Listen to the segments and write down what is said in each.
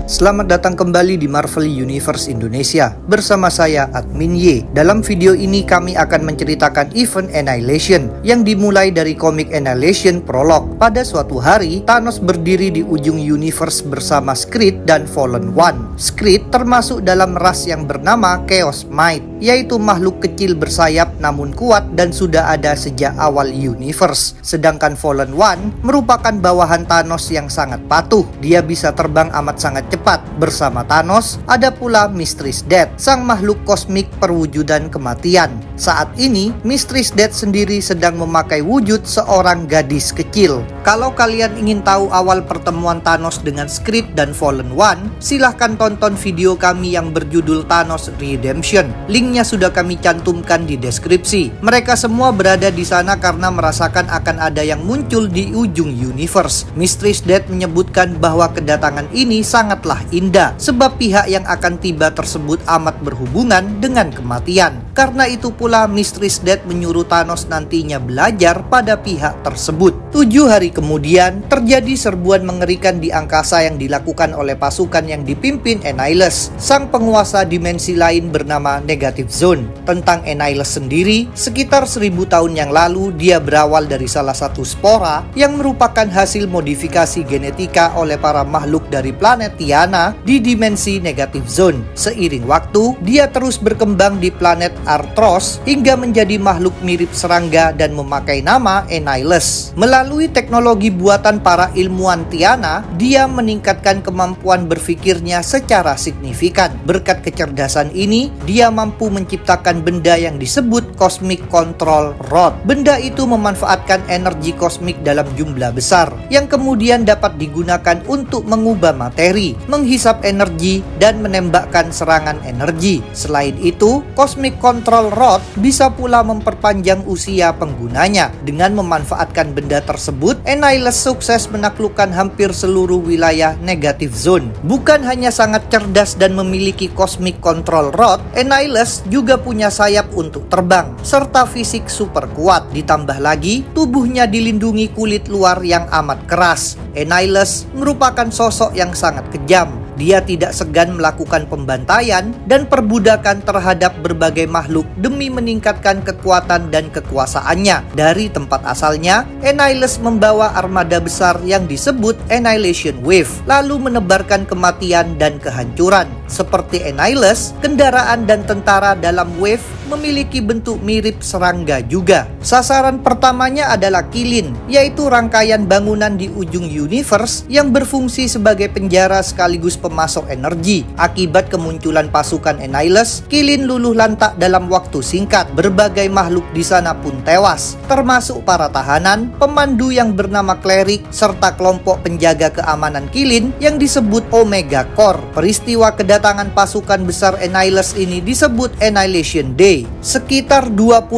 Selamat datang kembali di Marvel Universe Indonesia. Bersama saya, Admin Y. Dalam video ini kami akan menceritakan event Annihilation yang dimulai dari komik Annihilation Prologue. Pada suatu hari, Thanos berdiri di ujung universe bersama Skreed dan Fallen One. Skreed termasuk dalam ras yang bernama Chaos Might, yaitu makhluk kecil bersayap namun kuat dan sudah ada sejak awal universe. Sedangkan Fallen One merupakan bawahan Thanos yang sangat patuh. Dia bisa terbang amat sangat cepat. Bersama Thanos ada pula Mistress Death, sang makhluk kosmik perwujudan kematian. Saat ini Mistress Death sendiri sedang memakai wujud seorang gadis kecil. Kalau kalian ingin tahu awal pertemuan Thanos dengan Skreed dan Fallen One, silahkan tonton video kami yang berjudul Thanos Redemption. Linknya sudah kami cantumkan di deskripsi. Mereka semua berada di sana karena merasakan akan ada yang muncul di ujung universe. Mistress Death menyebutkan bahwa kedatangan ini sangatlah indah, sebab pihak yang akan tiba tersebut amat berhubungan dengan kematian. Karena itu pula Mistress Death menyuruh Thanos nantinya belajar pada pihak tersebut. 7 hari kemudian terjadi serbuan mengerikan di angkasa yang dilakukan oleh pasukan yang dipimpin Annihilus, sang penguasa dimensi lain bernama Negative Zone. Tentang Annihilus sendiri, sekitar 1000 tahun yang lalu dia berawal dari salah satu spora yang merupakan hasil modifikasi genetika oleh para makhluk dari planet Tiana di dimensi Negative Zone. Seiring waktu, dia terus berkembang di planet Arthros hingga menjadi makhluk mirip serangga dan memakai nama Annihilus. Melalui teknologi buatan para ilmuwan Tiana, dia meningkatkan kemampuan berpikirnya secara signifikan. Berkat kecerdasan ini, dia mampu menciptakan benda yang disebut Cosmic Control Rod. Benda itu memanfaatkan energi kosmik dalam jumlah besar, yang kemudian dapat digunakan untuk mengubah materi, menghisap energi, dan menembakkan serangan energi. Selain itu, Cosmic Control Rod bisa pula memperpanjang usia penggunanya. Dengan memanfaatkan benda tersebut, Annihilus sukses menaklukkan hampir seluruh wilayah Negative Zone. Bukan hanya sangat cerdas dan memiliki Cosmic Control Rod, Annihilus juga punya sayap untuk terbang, serta fisik super kuat. Ditambah lagi, tubuhnya dilindungi kulit luar yang amat keras. Annihilus merupakan sosok yang sangat kejam. Dia tidak segan melakukan pembantaian dan perbudakan terhadap berbagai makhluk demi meningkatkan kekuatan dan kekuasaannya. Dari tempat asalnya, Annihilus membawa armada besar yang disebut Annihilation Wave, lalu menebarkan kematian dan kehancuran. Seperti Annihilus, kendaraan dan tentara dalam Wave memiliki bentuk mirip serangga juga. Sasaran pertamanya adalah Kylin, yaitu rangkaian bangunan di ujung universe yang berfungsi sebagai penjara sekaligus pemasok energi. Akibat kemunculan pasukan Annihilus, Kylin luluh lantak dalam waktu singkat. Berbagai makhluk di sana pun tewas, termasuk para tahanan, pemandu yang bernama Cleric, serta kelompok penjaga keamanan Kylin yang disebut Omega Corps. Peristiwa kedatangan pasukan besar Annihilus ini disebut Annihilation Day. Sekitar 25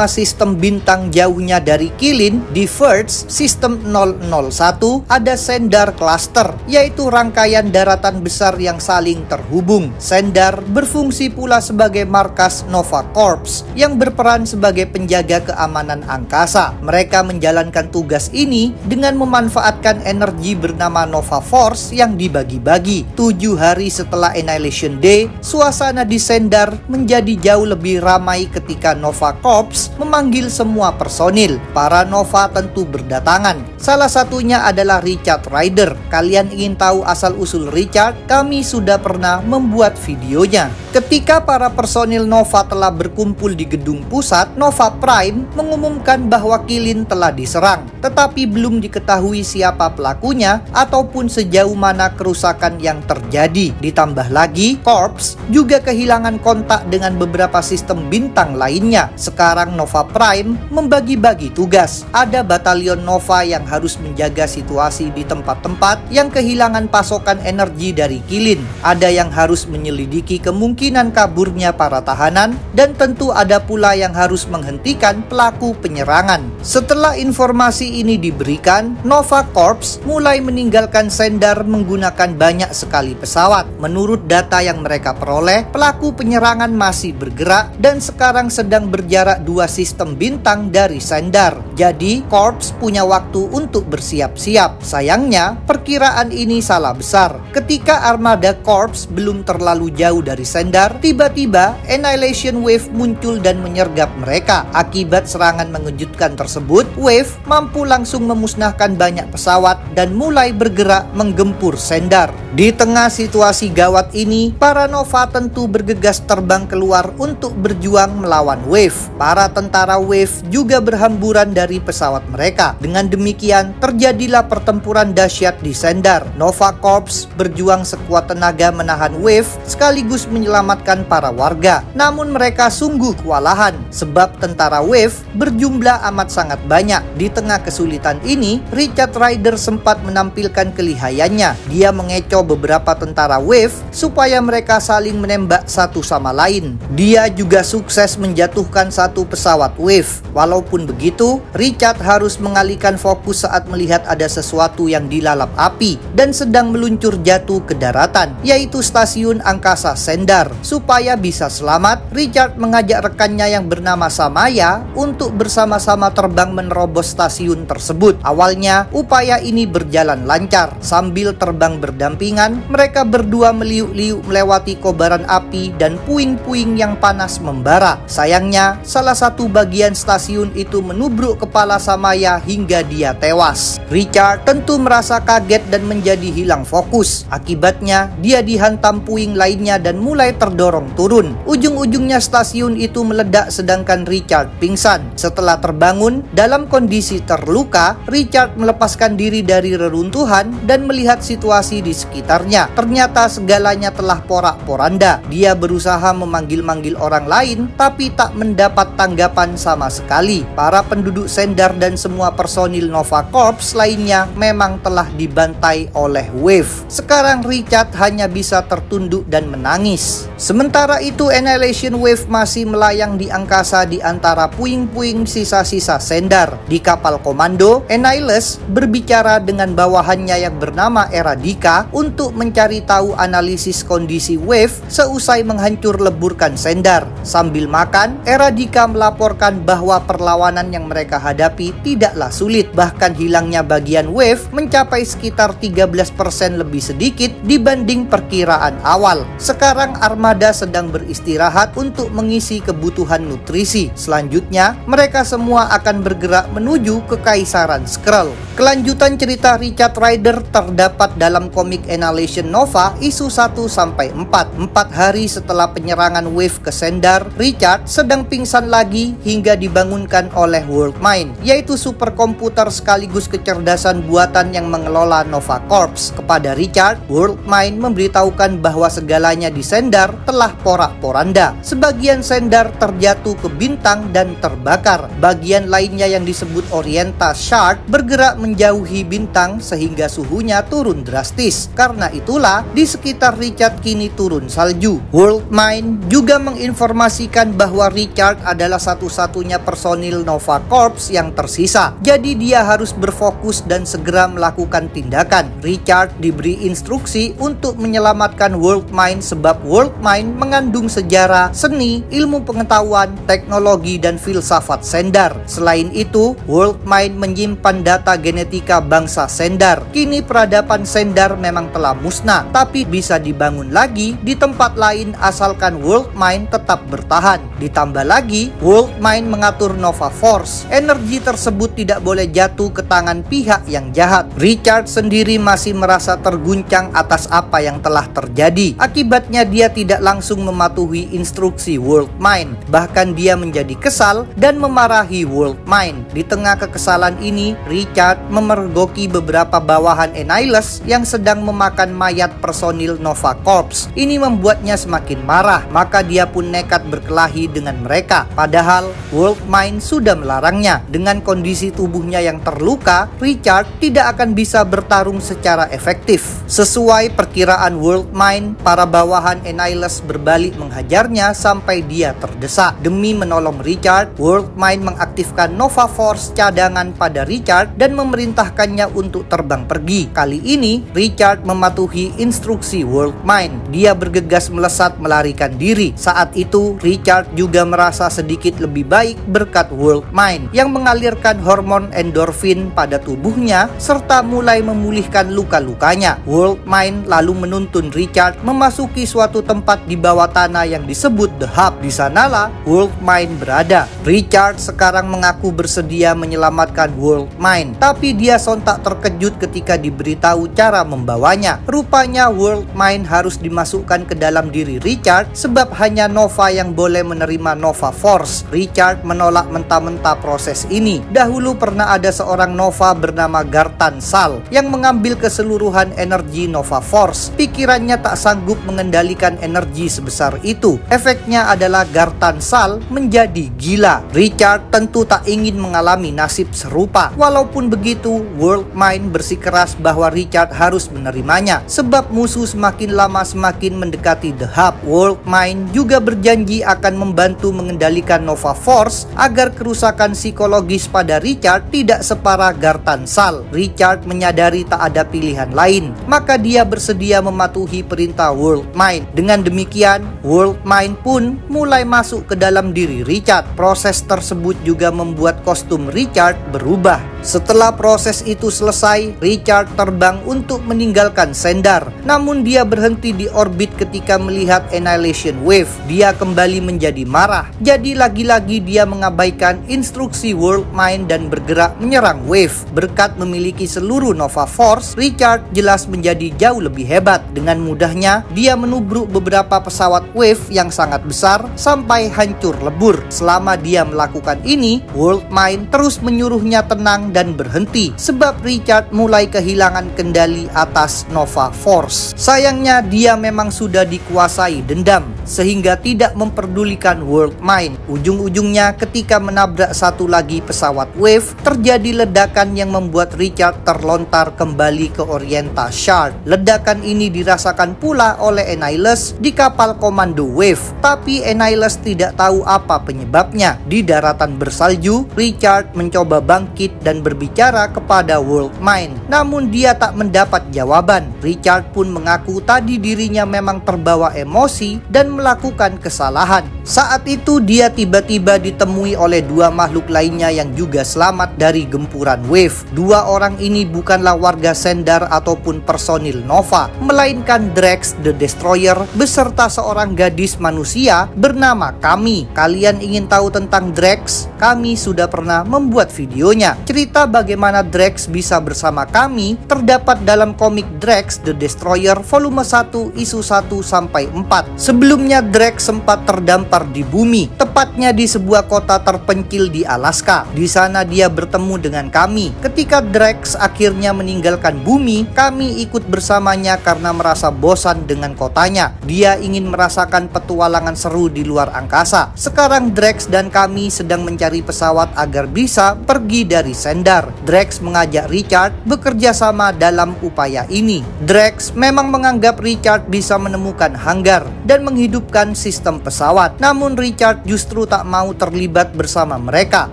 sistem bintang jauhnya dari Kylin, di First Sistem 001 ada Sendar Cluster, yaitu rangkaian daratan besar yang saling terhubung. Sendar berfungsi pula sebagai markas Nova Corps yang berperan sebagai penjaga keamanan angkasa. Mereka menjalankan tugas ini dengan memanfaatkan energi bernama Nova Force yang dibagi-bagi. 7 hari setelah Annihilation Day, suasana di Sendar menjadi jauh lebih ramai ketika Nova Corps memanggil semua personil. Para Nova tentu berdatangan. Salah satunya adalah Richard Rider. Kalian ingin tahu asal-usul Richard? Kami sudah pernah membuat videonya. Ketika para personil Nova telah berkumpul di gedung pusat, Nova Prime mengumumkan bahwa Kylin telah diserang, tetapi belum diketahui siapa pelakunya ataupun sejauh mana kerusakan yang terjadi. Ditambah lagi, Corps juga kehilangan kontak dengan beberapa sistem bintang lainnya. Sekarang Nova Prime membagi-bagi tugas. Ada batalion Nova yang harus menjaga situasi di tempat-tempat yang kehilangan pasokan energi dari Kylin. Ada yang harus menyelidiki kemungkinan kemungkinan kaburnya para tahanan, dan tentu ada pula yang harus menghentikan pelaku penyerangan. Setelah informasi ini diberikan, Nova Corps mulai meninggalkan Sendar menggunakan banyak sekali pesawat. Menurut data yang mereka peroleh, pelaku penyerangan masih bergerak dan sekarang sedang berjarak 2 sistem bintang dari Sendar. Jadi, Corps punya waktu untuk bersiap-siap. Sayangnya, perkiraan ini salah besar. Ketika armada Corps belum terlalu jauh dari Sendar, tiba-tiba Annihilation Wave muncul dan menyergap mereka. Akibat serangan mengejutkan tersebut, Wave mampu langsung memusnahkan banyak pesawat dan mulai bergerak menggempur Sendar. Di tengah situasi gawat ini, para Nova tentu bergegas terbang keluar untuk berjuang melawan Wave. Para tentara Wave juga berhamburan dari pesawat mereka. Dengan demikian, terjadilah pertempuran dahsyat di Sendar. Nova Corps berjuang sekuat tenaga menahan Wave sekaligus menyelamatkan para warga. Namun mereka sungguh kewalahan sebab tentara Wave berjumlah amat sangat banyak. Di tengah kesulitan ini, Richard Rider sempat menampilkan kelihayannya. Dia mengecoh beberapa tentara Wave supaya mereka saling menembak satu sama lain. Dia juga sukses menjatuhkan satu pesawat Wave. Walaupun begitu, Richard harus mengalihkan fokus saat melihat ada sesuatu yang dilalap api dan sedang meluncur jatuh ke daratan, yaitu stasiun angkasa Sendar. Supaya bisa selamat, Richard mengajak rekannya yang bernama Samaya untuk bersama-sama terbang menerobos stasiun tersebut. Awalnya, upaya ini berjalan lancar. Sambil terbang berdampingan, mereka berdua meliuk-liuk melewati kobaran api dan puing-puing yang panas membara. Sayangnya, salah satu bagian stasiun itu menubruk kepala Samaya hingga dia tewas. Richard tentu merasa kaget dan menjadi hilang fokus. Akibatnya, dia dihantam puing lainnya dan mulai terdorong turun. Ujung-ujungnya stasiun itu meledak sedangkan Richard pingsan. Setelah terbangun, dalam kondisi terluka, Richard melepaskan diri dari reruntuhan dan melihat situasi di sekitarnya. Ternyata segalanya telah porak-poranda. Dia berusaha memanggil-manggil orang lain, tapi tak mendapat tanggapan sama sekali. Para penduduk Sendar dan semua personil Nova Corps lainnya memang telah dibantai oleh Wave. Sekarang Richard hanya bisa tertunduk dan menangis. Sementara itu, Annihilation Wave masih melayang di angkasa di antara puing-puing sisa-sisa Sendar. Di kapal komando, Annihilus berbicara dengan bawahannya yang bernama Eradika untuk mencari tahu analisis kondisi Wave seusai menghancur leburkan Sendar. Sambil makan, Eradika melaporkan bahwa perlawanan yang mereka hadapi tidaklah sulit. Bahkan hilangnya bagian Wave mencapai sekitar 13% lebih sedikit dibanding perkiraan awal. Sekarang armada sedang beristirahat untuk mengisi kebutuhan nutrisi. Selanjutnya, mereka semua akan bergerak menuju Kekaisaran Skrull. Kelanjutan cerita Richard Rider terdapat dalam komik Annihilation Nova isu 1-4. 4 hari setelah penyerangan Wave ke Sendar, Richard sedang pingsan lagi hingga dibangunkan oleh Worldmind, yaitu superkomputer sekaligus kecerdasan buatan yang mengelola Nova Corps. Kepada Richard, Worldmind memberitahukan bahwa segalanya di Sendar telah porak-poranda. Sebagian Sendar terjatuh ke bintang dan terbakar. Bagian lainnya yang disebut Oriental Shard bergerak menjauhi bintang sehingga suhunya turun drastis. Karena itulah di sekitar Richard kini turun salju. Worldmind juga menginformasikan bahwa Richard adalah satu-satunya personil Nova Corps yang tersisa. Jadi dia harus berfokus dan segera melakukan tindakan. Richard diberi instruksi untuk menyelamatkan Worldmind sebab Worldmind mengandung sejarah, seni, ilmu pengetahuan, teknologi, dan filsafat Sendar. Selain itu, Worldmind menyimpan data genetika bangsa Sendar. Kini peradaban Sendar memang telah musnah, tapi bisa dibangun lagi di tempat lain asalkan Worldmind tetap bertahan. Ditambah lagi, Worldmind mengatur Nova Force. Energi tersebut tidak boleh jatuh ke tangan pihak yang jahat. Richard sendiri masih merasa terguncang atas apa yang telah terjadi. Akibatnya dia tidak langsung mematuhi instruksi Worldmind. Bahkan dia menjadi kesal dan memarahi Worldmind. Di tengah kekesalan ini, Richard memergoki beberapa bawahan Annihilus yang sedang memakan mayat personil Nova Corps. Ini membuatnya semakin marah, maka dia pun nekat berkelahi dengan mereka. Padahal Worldmind sudah melarangnya. Dengan kondisi tubuhnya yang terluka, Richard tidak akan bisa bertarung secara efektif. Sesuai perkiraan Worldmind, para bawahan Annihilus Annihilus berbalik menghajarnya sampai dia terdesak. Demi menolong Richard, Worldmind mengaktifkan Nova Force cadangan pada Richard dan memerintahkannya untuk terbang pergi. Kali ini, Richard mematuhi instruksi Worldmind. Dia bergegas melesat melarikan diri. Saat itu, Richard juga merasa sedikit lebih baik berkat Worldmind yang mengalirkan hormon endorfin pada tubuhnya serta mulai memulihkan luka-lukanya. Worldmind lalu menuntun Richard memasuki suatu tempat di bawah tanah yang disebut The Hub. Di sanalah Worldmind berada. Richard sekarang mengaku bersedia menyelamatkan Worldmind, tapi dia sontak terkejut ketika diberitahu cara membawanya. Rupanya Worldmind harus dimasukkan ke dalam diri Richard sebab hanya Nova yang boleh menerima Nova Force. Richard menolak mentah-mentah proses ini. Dahulu pernah ada seorang Nova bernama Gartan Sal yang mengambil keseluruhan energi Nova Force. Pikirannya tak sanggup mengendalikan energi sebesar itu. Efeknya adalah Gartan Sal menjadi gila. Richard tentu tak ingin mengalami nasib serupa. Walaupun begitu, Worldmind bersikeras bahwa Richard harus menerimanya sebab musuh semakin lama semakin mendekati The Hub. Worldmind juga berjanji akan membantu mengendalikan Nova Force agar kerusakan psikologis pada Richard tidak separah Gartan Sal. Richard menyadari tak ada pilihan lain, maka dia bersedia mematuhi perintah Worldmind. Dengan demikian, Worldmind pun mulai masuk ke dalam diri Richard. Proses tersebut juga membuat kostum Richard berubah. Setelah proses itu selesai, Richard terbang untuk meninggalkan sender. Namun dia berhenti di orbit ketika melihat Annihilation Wave. Dia kembali menjadi marah. Jadi lagi-lagi dia mengabaikan instruksi Worldmind dan bergerak menyerang Wave. Berkat memiliki seluruh Nova Force, Richard jelas menjadi jauh lebih hebat. Dengan mudahnya, dia menubruk beberapa pesawat Wave yang sangat besar sampai hancur lebur. Selama dia melakukan ini, Worldmind terus menyuruhnya tenang dan berhenti sebab Richard mulai kehilangan kendali atas Nova Force. Sayangnya dia memang sudah dikuasai dendam sehingga tidak memperdulikan Worldmind. Ujung-ujungnya ketika menabrak satu lagi pesawat Wave, terjadi ledakan yang membuat Richard terlontar kembali ke Orienta Shard. Ledakan ini dirasakan pula oleh Annihilus di kapal komando Wave, tapi Annihilus tidak tahu apa penyebabnya. Di daratan bersalju, Richard mencoba bangkit dan berbicara kepada Worldmind, namun dia tak mendapat jawaban. Richard pun mengaku tadi dirinya memang terbawa emosi dan melakukan kesalahan. Saat itu dia tiba-tiba ditemui oleh dua makhluk lainnya yang juga selamat dari gempuran Wave. Dua orang ini bukanlah warga sender ataupun personil Nova, melainkan Drax the Destroyer beserta seorang gadis manusia bernama Kami. Kalian ingin tahu tentang Drax? Kami sudah pernah membuat videonya. Cerita bagaimana Drax bisa bersama Kami terdapat dalam komik Drax the Destroyer volume 1 isu 1-4. Sebelumnya Drax sempat terdampar di bumi, tepatnya di sebuah kota terpencil di Alaska. Di sana dia bertemu dengan Kami. Ketika Drax akhirnya meninggalkan bumi, Kami ikut bersamanya karena merasa bosan dengan kotanya. Dia ingin merasakan petualangan seru di luar angkasa. Sekarang Drax dan Kami sedang mencari pesawat agar bisa pergi dari sender. Drax mengajak Richard bekerja sama dalam upaya ini. Drax memang menganggap Richard bisa menemukan hanggar dan menghidupkan sistem pesawat. Namun Richard justru tak mau terlibat bersama mereka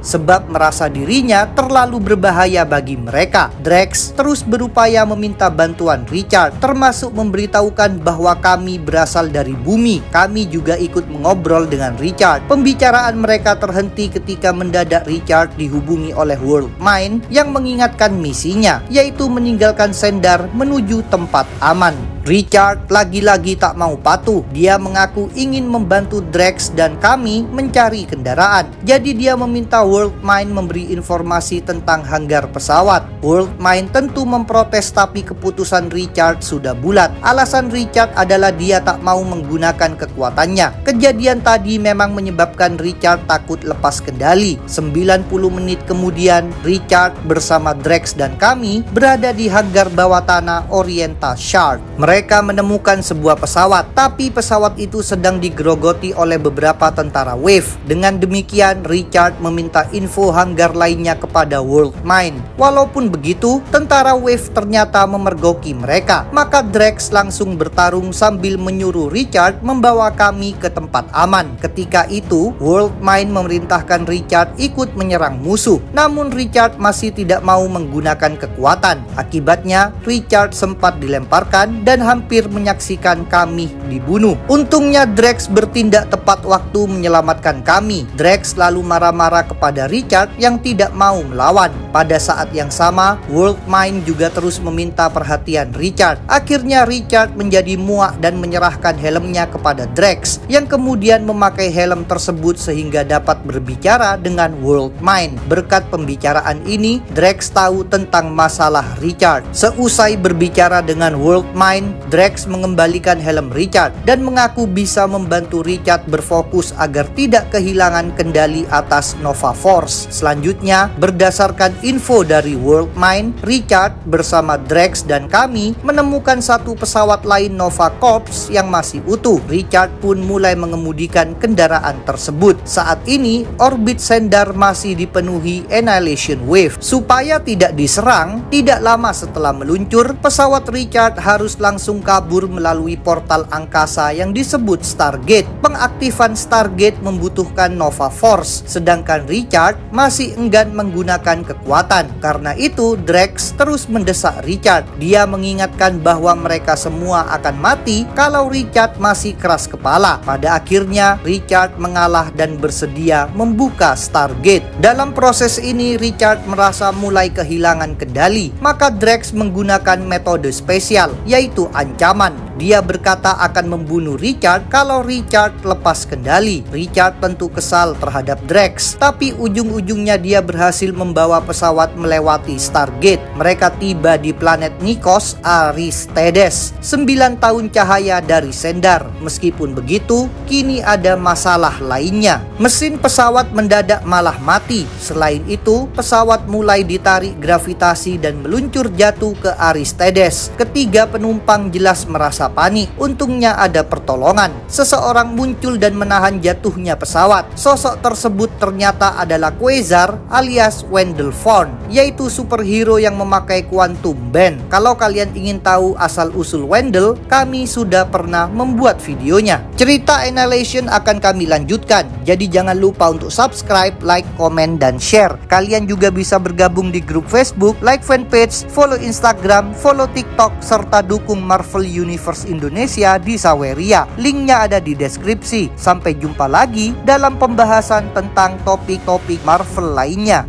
sebab merasa dirinya terlalu berbahaya bagi mereka. Drax terus berupaya meminta bantuan Richard, termasuk memberitahukan bahwa Kami berasal dari bumi. Kami juga ikut mengobrol dengan Richard. Pembicaraan mereka terhenti ketika mendadak Richard dihubungi oleh Worldmind yang mengingatkan misinya, yaitu meninggalkan sender menuju tempat aman. Richard lagi-lagi tak mau patuh. Dia mengaku ingin membantu Drax dan Kami mencari kendaraan. Jadi dia meminta Worldmind memberi informasi tentang hanggar pesawat. Worldmind tentu memprotes, tapi keputusan Richard sudah bulat. Alasan Richard adalah dia tak mau menggunakan kekuatannya. Kejadian tadi memang menyebabkan Richard takut lepas kendali. 90 menit kemudian, Richard bersama Drax dan Kami berada di hanggar bawah tanah Orienta Shard. Mereka Mereka menemukan sebuah pesawat, tapi pesawat itu sedang digerogoti oleh beberapa tentara Wave. Dengan demikian, Richard meminta info hanggar lainnya kepada World Mind. Walaupun begitu, tentara Wave ternyata memergoki mereka. Maka Drax langsung bertarung sambil menyuruh Richard membawa kami ke tempat aman. Ketika itu, World Mind memerintahkan Richard ikut menyerang musuh. Namun Richard masih tidak mau menggunakan kekuatan. Akibatnya, Richard sempat dilemparkan dan hampir menyaksikan kami dibunuh. Untungnya Drax bertindak tepat waktu menyelamatkan kami. Drax lalu marah-marah kepada Richard yang tidak mau melawan. Pada saat yang sama, World Mind juga terus meminta perhatian Richard. Akhirnya Richard menjadi muak dan menyerahkan helmnya kepada Drax, yang kemudian memakai helm tersebut sehingga dapat berbicara dengan World Mind. Berkat pembicaraan ini, Drax tahu tentang masalah Richard. Seusai berbicara dengan World Mind, Drax mengembalikan helm Richard dan mengaku bisa membantu Richard berfokus agar tidak kehilangan kendali atas Nova Force. Selanjutnya, berdasarkan info dari World Mind, Richard bersama Drax dan kami menemukan satu pesawat lain Nova Corps yang masih utuh. Richard pun mulai mengemudikan kendaraan tersebut. Saat ini, orbit Sendar masih dipenuhi Annihilation Wave. Supaya tidak diserang, tidak lama setelah meluncur, pesawat Richard harus langsung kabur melalui portal angkasa yang disebut Stargate. Pengaktifan Stargate membutuhkan Nova Force, sedangkan Richard masih enggan menggunakan kekuatan. Karena itu, Drax terus mendesak Richard. Dia mengingatkan bahwa mereka semua akan mati kalau Richard masih keras kepala. Pada akhirnya, Richard mengalah dan bersedia membuka Stargate. Dalam proses ini, Richard merasa mulai kehilangan kendali. Maka Drax menggunakan metode spesial, yaitu ancaman. Dia berkata akan membunuh Richard kalau Richard lepas kendali. Richard tentu kesal terhadap Drax, tapi ujung-ujungnya dia berhasil membawa pesawat melewati Stargate. Mereka tiba di planet Nikos Aristides, 9 tahun cahaya dari Sendar. Meskipun begitu, kini ada masalah lainnya. Mesin pesawat mendadak malah mati. Selain itu, pesawat mulai ditarik gravitasi dan meluncur jatuh ke Aristides. Ketiga penumpang jelas merasa panik. Untungnya ada pertolongan. Seseorang muncul dan menahan jatuhnya pesawat. Sosok tersebut ternyata adalah Quasar alias Wendell Vaughn, yaitu superhero yang memakai Quantum Band. Kalau kalian ingin tahu asal-usul Wendell, kami sudah pernah membuat videonya. Cerita Annihilation akan kami lanjutkan, jadi jangan lupa untuk subscribe, like, komen, dan share. Kalian juga bisa bergabung di grup Facebook, like fanpage, follow Instagram, follow TikTok, serta dukung Marvel Universe Indonesia di Saweria. Linknya ada di deskripsi. Sampai jumpa lagi dalam pembahasan tentang topik-topik Marvel lainnya.